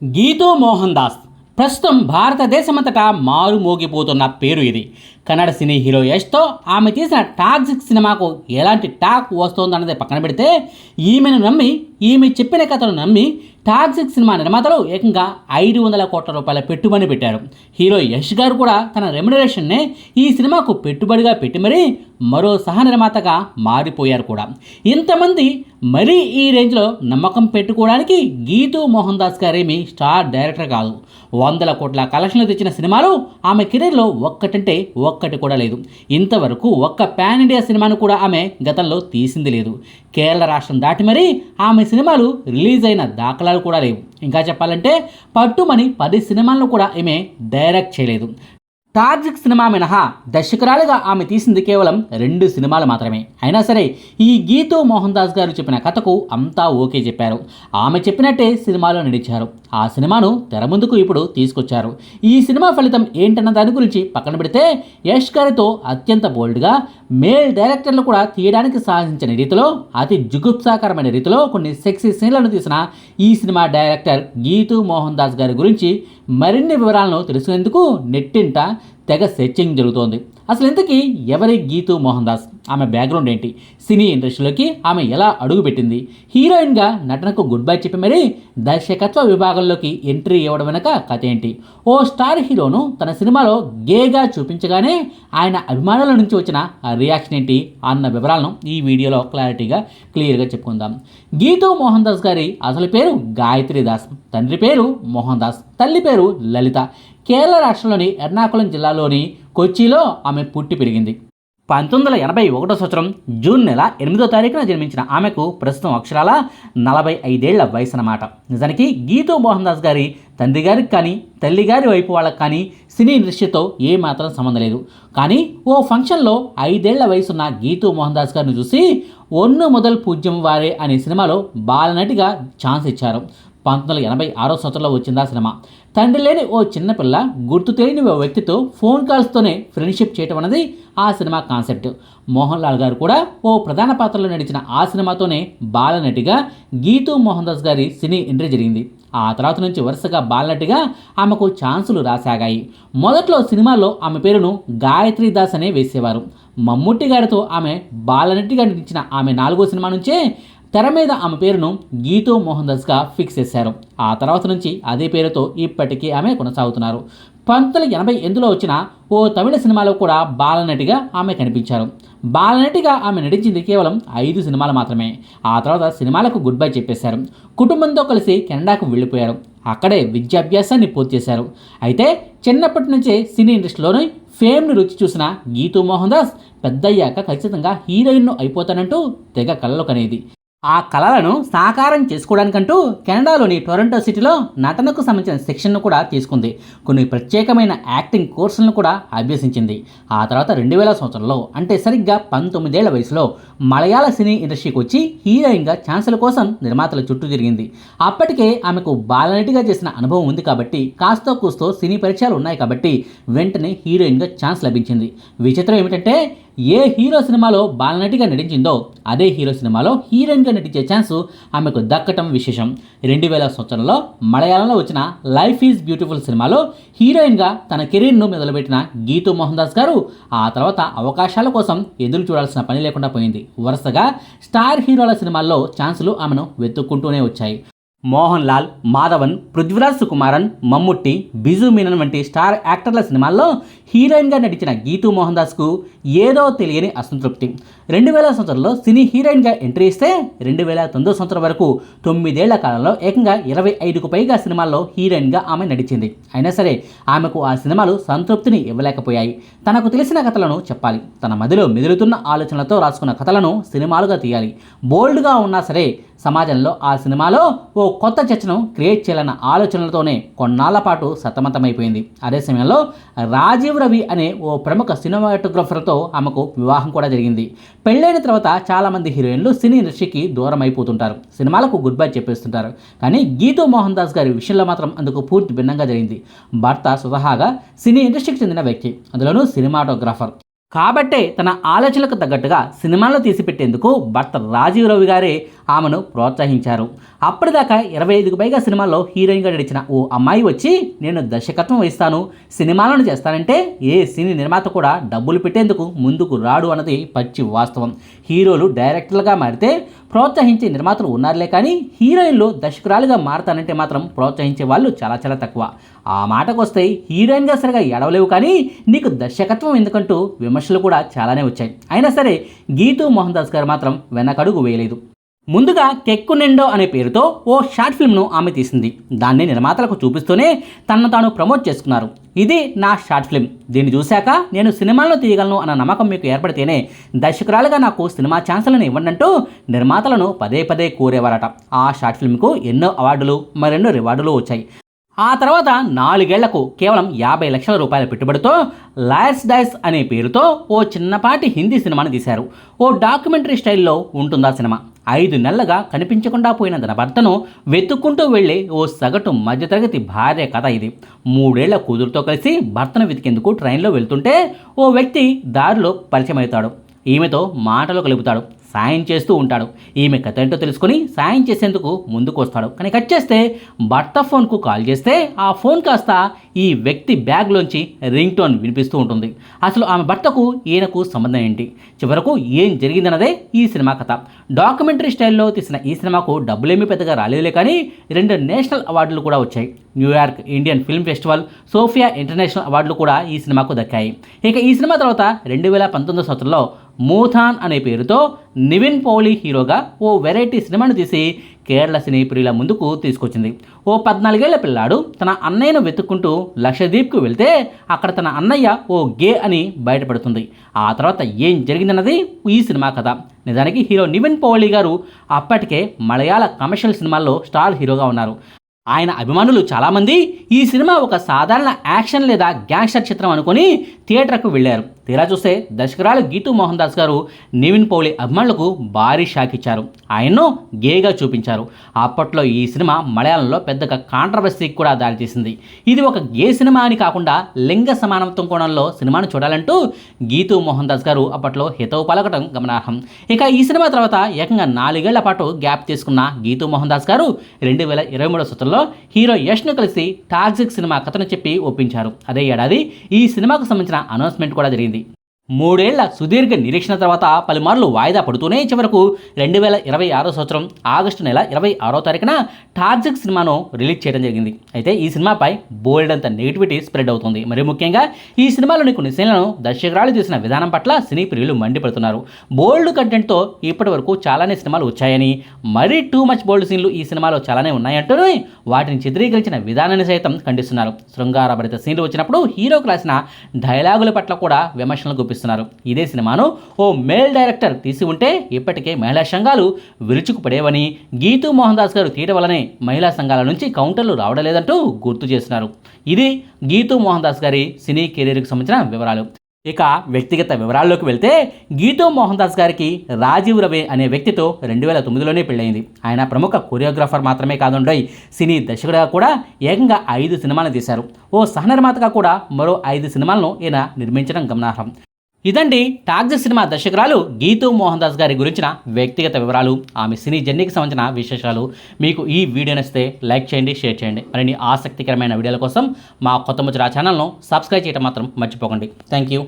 గీతూ మోహన్ దాస్ ప్రస్తుతం భారతదేశమంతటా మారుమోగిపోతున్న పేరు ఇది. కన్నడ సినీ హీరో యష్తో ఆమె తీసిన టాక్సిక్ సినిమాకు ఎలాంటి టాక్ వస్తోందన్నది పక్కన పెడితే, ఈమెను నమ్మి, ఈమె చెప్పిన కథను నమ్మి టాక్సిక్ సినిమా నిర్మాతలు ఏకంగా 500 కోట్ల రూపాయల పెట్టుబడి పెట్టారు. హీరో యష్ గారు కూడా తన రెమ్యునరేషన్నే ఈ సినిమాకు పెట్టుబడిగా పెట్టి మరీ మరో సహ నిర్మాతగా మారిపోయారు కూడా. ఇంతమంది మరీ ఈ రేంజ్లో నమ్మకం పెట్టుకోవడానికి గీతూ మోహన్ దాస్ గారేమి స్టార్ డైరెక్టర్ కాదు. 100 కోట్ల కలెక్షన్లు తెచ్చిన సినిమాలు ఆమె కెరీర్లో ఒక్కటంటే ఒక్కటి కూడా లేదు. ఇంతవరకు ఒక్క పాన్ ఇండియా సినిమాను కూడా ఆమె గతంలో తీసింది లేదు. కేరళ రాష్ట్రం దాటి మరీ ఆమె సినిమాలు రిలీజ్ అయిన దాఖలాలు కూడా లేవు. ఇంకా చెప్పాలంటే పట్టుమని 10 సినిమాలను కూడా ఆమె డైరెక్ట్ చేయలేదు. టాక్సిక్ సినిమా మినహా దర్శకురాలుగా ఆమె తీసింది కేవలం 2 సినిమాలు మాత్రమే. అయినా సరే ఈ గీతూ మోహన్ దాస్ గారు చెప్పిన కథకు అంతా ఓకే చెప్పారు. ఆమె చెప్పినట్టే సినిమాలో నడిచారు. ఆ సినిమాను తెర ముందుకు ఇప్పుడు తీసుకొచ్చారు. ఈ సినిమా ఫలితం ఏంటన్న దాని గురించి పక్కన పెడితే, యష్ గారితో అత్యంత బోల్డ్గా మేల్ డైరెక్టర్లు కూడా తీయడానికి సాధించిన రీతిలో, అతి జుగుప్సాకరమైన రీతిలో కొన్ని సెక్సీ సీన్లను తీసిన ఈ సినిమా డైరెక్టర్ గీతూ మోహన్ దాస్ గారి గురించి మరిన్ని వివరాలను తెలుసుకునేందుకు నెట్టింట తెగ సెర్చింగ్ జరుగుతోంది. అసలు ఇంతకీ ఎవరి గీతూ మోహన్ దాస్? ఆమె బ్యాక్గ్రౌండ్ ఏంటి? సినీ ఇండస్ట్రీలోకి ఆమె ఎలా అడుగుపెట్టింది? హీరోయిన్గా నటనకు గుడ్ బై చెప్పి మరీ దర్శకత్వ విభాగంలోకి ఎంట్రీ ఇవ్వడం వెనక కథ ఏంటి? ఓ స్టార్ హీరోను తన సినిమాలో గేగా చూపించగానే ఆయన అభిమానుల నుంచి వచ్చిన రియాక్షన్ ఏంటి అన్న వివరాలను ఈ వీడియోలో క్లియర్గా చెప్పుకుందాం. గీతూ మోహన్ దాస్ గారి అసలు పేరు గాయత్రి దాస్. తండ్రి పేరు మోహన్ దాస్, తల్లి పేరు లలిత. కేరళ రాష్ట్రంలోని ఎర్నాకుళం జిల్లాలోని కొచ్చిలో ఆమె పుట్టి పెరిగింది. 1981 సంవత్సరం జూన్ నెల 8వ తారీఖున జన్మించిన ఆమెకు ప్రస్తుతం అక్షరాల 45 ఏళ్ల వయసు అన్నమాట. నిజానికి గీతూ మోహన్ దాస్ గారి తండ్రి గారికి కానీ తల్లిగారి వైపు వాళ్ళకి కానీ సినీ ఇండస్ట్రీతో ఏమాత్రం సంబంధం లేదు. కానీ ఓ ఫంక్షన్లో 5 ఏళ్ల వయసున్న గీతూ మోహన్ దాస్ గారిని చూసి ఒన్ను మొదల్ పూజ్యం వారే అనే సినిమాలో బాలనటిగా ఛాన్స్ ఇచ్చారు. 1986 సంవత్సరంలో వచ్చింది ఆ సినిమా. తండ్రి లేని ఓ చిన్నపిల్ల గుర్తు తెలియని ఓ వ్యక్తితో ఫోన్ కాల్స్తోనే ఫ్రెండ్షిప్ చేయటం అనేది ఆ సినిమా కాన్సెప్ట్. మోహన్ లాల్ గారు కూడా ఓ ప్రధాన పాత్రలో నడిచిన ఆ సినిమాతోనే బాలనటిగా గీతూ మోహన్ దాస్ గారి సినీ ఎంట్రీ జరిగింది. ఆ తర్వాత నుంచి వరుసగా బాలనటిగా ఆమెకు ఛాన్సులు రాసాగాయి. మొదట్లో సినిమాల్లో ఆమె పేరును గాయత్రి దాస్ అనే వేసేవారు. మమ్ముట్టి గారితో ఆమె బాలనటిగా నటించిన ఆమె 4వ సినిమా నుంచే తెర మీద ఆమె పేరును గీతూ మోహన్ దాస్గా ఫిక్స్ చేశారు. ఆ తర్వాత నుంచి అదే పేరుతో ఇప్పటికీ ఆమె కొనసాగుతున్నారు. 1988లో వచ్చిన ఓ తమిళ సినిమాలో కూడా బాలనటిగా ఆమె కనిపించారు. బాలనటిగా ఆమె నటించింది కేవలం 5 సినిమాలు మాత్రమే. ఆ తర్వాత సినిమాలకు గుడ్ బై చెప్పేశారు. కుటుంబంతో కలిసి కెనడాకు వెళ్ళిపోయారు. అక్కడే విద్యాభ్యాసాన్ని పూర్తి చేశారు. అయితే చిన్నప్పటి నుంచే సినీ ఇండస్ట్రీలోని ఫేమ్ను రుచి చూసిన గీతూ మోహన్ దాస్ పెద్దయ్యాక ఖచ్చితంగా హీరోయిన్ను అయిపోతానంటూ తెగ కలలు కనేది. ఆ కళలను సాకారం చేసుకోవడానికంటూ కెనడాలోని టొరంటో సిటీలో నటనకు సంబంధించిన శిక్షణను కూడా తీసుకుంది. కొన్ని ప్రత్యేకమైన యాక్టింగ్ కోర్సులను కూడా అభ్యసించింది. ఆ తర్వాత 2000 సంవత్సరంలో, అంటే సరిగ్గా 19 ఏళ్ల వయసులో మలయాళ సినీ ఇండస్ట్రీకి వచ్చి హీరోయిన్గా ఛాన్సుల కోసం నిర్మాతల చుట్టూ తిరిగింది. అప్పటికే ఆమెకు బాలనటిగా చేసిన అనుభవం ఉంది కాబట్టి, కాస్తో కూస్తో సినీ పరిచయాలు ఉన్నాయి కాబట్టి వెంటనే హీరోయిన్గా ఛాన్స్ లభించింది. విచిత్రం ఏమిటంటే, ఏ హీరో సినిమాలో బాలనటిగా నటించిందో అదే హీరో సినిమాలో హీరోయిన్గా నటించే ఛాన్స్ ఆమెకు దక్కటం విశేషం. 2000 సంవత్సరంలో మలయాళంలో వచ్చిన లైఫ్ ఈజ్ బ్యూటిఫుల్ సినిమాలో హీరోయిన్గా తన కెరీర్ను మొదలుపెట్టిన గీతూ మోహన్ దాస్ గారు ఆ తర్వాత అవకాశాల కోసం ఎదురు చూడాల్సిన పని లేకుండా పోయింది. వరుసగా స్టార్ హీరోల సినిమాల్లో ఛాన్సులు ఆమెను వెతుక్కుంటూనే వచ్చాయి. మోహన్ లాల్, మాధవన్, పృథ్వీరాజ్ సుకుమారన్, మమ్ముట్టి, బిజు మీనన్ వంటి స్టార్ యాక్టర్ల సినిమాల్లో హీరోయిన్గా నటించిన గీతూ మోహన్ దాస్కు ఏదో తెలియని అసంతృప్తి. 2000 సంవత్సరంలో సినీ హీరోయిన్గా ఎంట్రీ ఇస్తే 2009 సంవత్సరం వరకు 9 ఏళ్ల కాలంలో ఏకంగా 25కు పైగా సినిమాల్లో హీరోయిన్గా ఆమె నటించింది. అయినా సరే ఆమెకు ఆ సినిమాలు సంతృప్తిని ఇవ్వలేకపోయాయి. తనకు తెలిసిన కథలను చెప్పాలి, తన మదిలో మెదులుతున్న ఆలోచనలతో రాసుకున్న కథలను సినిమాలుగా తీయాలి. బోల్డ్గా ఉన్నా సరే సమాజంలో ఆ సినిమాలో ఓ కొత్త చర్చను క్రియేట్ చేయాలన్న ఆలోచనలతోనే కొన్నాళ్ల పాటు సతమతమైపోయింది. అదే సమయంలో రాజీవ్ రవి అనే ఓ ప్రముఖ సినిమాటోగ్రఫర్తో ఆమెకు వివాహం కూడా జరిగింది. పెళ్ళైన తర్వాత చాలామంది హీరోయిన్లు సినీ ఇండస్ట్రీకి దూరం అయిపోతుంటారు, సినిమాలకు గుడ్ బై చెప్పేస్తుంటారు. కానీ గీతూ మోహన్ దాస్ గారి విషయంలో మాత్రం అందుకు పూర్తి భిన్నంగా జరిగింది. భర్త స్వతహాగా సినీ ఇండస్ట్రీకి చెందిన వ్యక్తి, అందులోనూ సినిమాటోగ్రాఫర్. కాబట్టే తన ఆలోచనలకు తగ్గట్టుగా సినిమాలు తీసిపెట్టేందుకు భర్త రాజీవ్ రవి గారే ఆమెను ప్రోత్సహించారు. అప్పటిదాకా 25కు పైగా సినిమాల్లో హీరోయిన్గా నడిచిన ఓ అమ్మాయి వచ్చి నేను దర్శకత్వం వహిస్తాను, సినిమాలను చేస్తానంటే ఏ సినీ నిర్మాత కూడా డబ్బులు పెట్టేందుకు ముందుకు రాడు అన్నది పచ్చి వాస్తవం. హీరోలు డైరెక్టర్లుగా మారితే ప్రోత్సహించే నిర్మాతలు ఉన్నారులే, కానీ హీరోయిన్లు దర్శకురాలుగా మారతానంటే మాత్రం ప్రోత్సహించే వాళ్ళు చాలా చాలా తక్కువ. ఆ మాటకు వస్తే హీరోయిన్గా సరిగా ఎడవలేవు కానీ నీకు దర్శకత్వం ఎందుకంటూ విమర్శలు కూడా చాలానే వచ్చాయి. అయినా సరే గీతూ మోహన్ దాస్ గారు మాత్రం వెనకడుగు వేయలేదు. ముందుగా కెక్కు నిండో అనే పేరుతో ఓ షార్ట్ ఫిల్మ్ను ఆమె తీసింది. దాన్ని నిర్మాతలకు చూపిస్తూనే తనను తాను ప్రమోట్ చేసుకున్నారు. ఇది నా షార్ట్ ఫిల్మ్, దీన్ని చూశాక నేను సినిమాలను తీయగలను అన్న నమ్మకం మీకు ఏర్పడితేనే దర్శకురాలుగా నాకు సినిమా ఛాన్సులను ఇవ్వండంటూ నిర్మాతలను పదే పదే కోరేవారట. ఆ షార్ట్ ఫిల్మ్కు ఎన్నో అవార్డులు మరెన్నో రివార్డులు వచ్చాయి. ఆ తర్వాత 4 ఏళ్లకు కేవలం 50 లక్షల రూపాయల పెట్టుబడితో లాయర్స్ డైస్ అనే పేరుతో ఓ చిన్నపాటి హిందీ సినిమాని తీశారు. ఓ డాక్యుమెంటరీ స్టైల్లో ఉంటుందా సినిమా. 5 నెలలుగా కనిపించకుండా పోయిన తన భర్తను వెతుక్కుంటూ వెళ్ళే ఓ సగటు మధ్యతరగతి భార్య కథ ఇది. 3 ఏళ్ల కూతురుతో కలిసి భర్తను వెతికేందుకు ట్రైన్లో వెళ్తుంటే ఓ వ్యక్తి దారిలో పరిచయం అవుతాడు. ఈమెతో మాటలు కలుపుతాడు, సాయం చేస్తూ ఉంటాడు. ఈమె కథ ఏంటో తెలుసుకుని సాయం చేసేందుకు ముందుకు వస్తాడు. కానీ కట్ చేస్తే భర్త ఫోన్కు కాల్ చేస్తే ఆ ఫోన్ కాస్త ఈ వ్యక్తి బ్యాగ్లోంచి రింగ్ టోన్ వినిపిస్తూ ఉంటుంది. అసలు ఆమె భర్తకు ఈయనకు సంబంధం ఏంటి, చివరకు ఏం జరిగిందన్నదే ఈ సినిమా కథ. డాక్యుమెంటరీ స్టైల్లో తీసిన ఈ సినిమాకు డబ్బులేమీ పెద్దగా రాలేదులే, కానీ 2 నేషనల్ అవార్డులు కూడా వచ్చాయి. New York Indian film festival, Sofia international అవార్డులు కూడా ఈ సినిమాకు దక్కాయి. ఇక ఈ సినిమా తర్వాత 2019 సంవత్సరంలో మూథాన్ అనే పేరుతో నివిన్ పౌలి హీరోగా ఓ వెరైటీ సినిమాను తీసి కేరళ సినీ ప్రియుల ముందుకు తీసుకొచ్చింది. ఓ 14 ఏళ్ల పిల్లాడు తన అన్నయ్యను వెతుక్కుంటూ లక్షద్వీప్కు వెళ్తే అక్కడ తన అన్నయ్య ఓ గే అని బయటపడుతుంది. ఆ తర్వాత ఏం జరిగిందన్నది ఈ సినిమా కథ. నిజానికి హీరో నివిన్ పౌలి గారు అప్పటికే మలయాళ కమర్షియల్ సినిమాల్లో స్టార్ హీరోగా ఉన్నారు. ఆయన అభిమానులు చాలామంది ఈ సినిమా ఒక సాధారణ యాక్షన్ లేదా గ్యాంగ్స్టర్ చిత్రం అనుకుని థియేటర్కు వెళ్ళారు. తీరా చూస్తే దర్శకురాలు గీతూ మోహన్ దాస్ గారు నివిన్ పౌలి అభిమానులకు భారీ షాక్ ఇచ్చారు. ఆయన్ను గేగా చూపించారు. అప్పట్లో ఈ సినిమా మలయాళంలో పెద్దగా కాంట్రవర్సీకి కూడా దారితీసింది. ఇది ఒక గే సినిమా అని కాకుండా లింగ సమానత్వం కోణంలో సినిమాను చూడాలంటూ గీతూ మోహన్ దాస్ గారు అప్పట్లో హితవు పలకటం గమనార్హం. ఇక ఈ సినిమా తర్వాత ఏకంగా 4 ఏళ్ల పాటు గ్యాప్ తీసుకున్న గీతూ మోహన్ దాస్ గారు 2023 సంవత్సరంలో హీరో యష్ను కలిసి టాక్సిక్ సినిమా కథను చెప్పి ఒప్పించారు. అదే ఏడాది ఈ సినిమాకు సంబంధించిన అనౌన్స్మెంట్ కూడా జరిగింది. 3 ఏళ్ల సుదీర్ఘ నిరీక్షణ తర్వాత పలుమార్లు వాయిదా పడుతూనే చివరకు 2026 సంవత్సరం ఆగస్టు నెల 26వ తారీఖున టాక్సిక్ సినిమాను రిలీజ్ చేయడం జరిగింది. అయితే ఈ సినిమాపై బోల్డ్ అంత నెగిటివిటీ స్ప్రెడ్ అవుతుంది. మరి ముఖ్యంగా ఈ సినిమాలోని కొన్ని సీన్లను దర్శకురాలు తీసిన విధానం పట్ల సినీ ప్రియులు మండిపడుతున్నారు. బోల్డ్ కంటెంట్తో ఇప్పటి వరకు చాలానే సినిమాలు వచ్చాయని, మరీ టూ మచ్ బోల్డ్ సీన్లు ఈ సినిమాలో చాలానే ఉన్నాయంటూ వాటిని చిత్రీకరించిన విధానాన్ని సైతం ఖండిస్తున్నారు. శృంగారభరిత సీన్లు వచ్చినప్పుడు హీరోకు రాసిన డైలాగుల పట్ల కూడా విమర్శలు గుప్పిస్తున్నారు. ఇదే సినిమాను ఓ మేల్ డైరెక్టర్ తీసి ఉంటే ఇప్పటికే మహిళా సంఘాలు విరుచుకుపడేవని, గీతూ మోహన్ దాస్ గారు తీయడం వల్లనే మహిళా సంఘాల నుంచి కౌంటర్లు రావడం లేదంటూ గుర్తు చేస్తున్నారు. ఇది గీతూ మోహన్ దాస్ గారి సినీ కెరీర్కి సంబంధించిన వివరాలు. ఇక వ్యక్తిగత వివరాల్లోకి వెళ్తే గీతూ మోహన్ దాస్ గారికి రాజీవ్ రవి అనే వ్యక్తితో 2009లోనే పెళ్ళయింది. ఆయన ప్రముఖ కొరియోగ్రాఫర్ మాత్రమే కాదుండోయ్, సినీ దర్శకుడిగా కూడా ఏకంగా 5 సినిమాలను తీశారు. ఓ సహనిర్మాతగా కూడా మరో 5 సినిమాలను ఈయన నిర్మించడం గమనార్హం. ఇదండి టాక్సిక్ సినిమా దర్శకురాలు గీతూ మోహన్ దాస్ గారి గురించిన వ్యక్తిగత వివరాలు, ఆమె సినీ జర్నీకి సంబంధించిన విశేషాలు. మీకు ఈ వీడియో నచ్చితే లైక్ చేయండి, షేర్ చేయండి. మరిన్ని ఆసక్తికరమైన వీడియోల కోసం మా కొత్త ముచ్చట ఛానల్ను సబ్స్క్రైబ్ చేయడం మాత్రం మర్చిపోకండి. Thank you.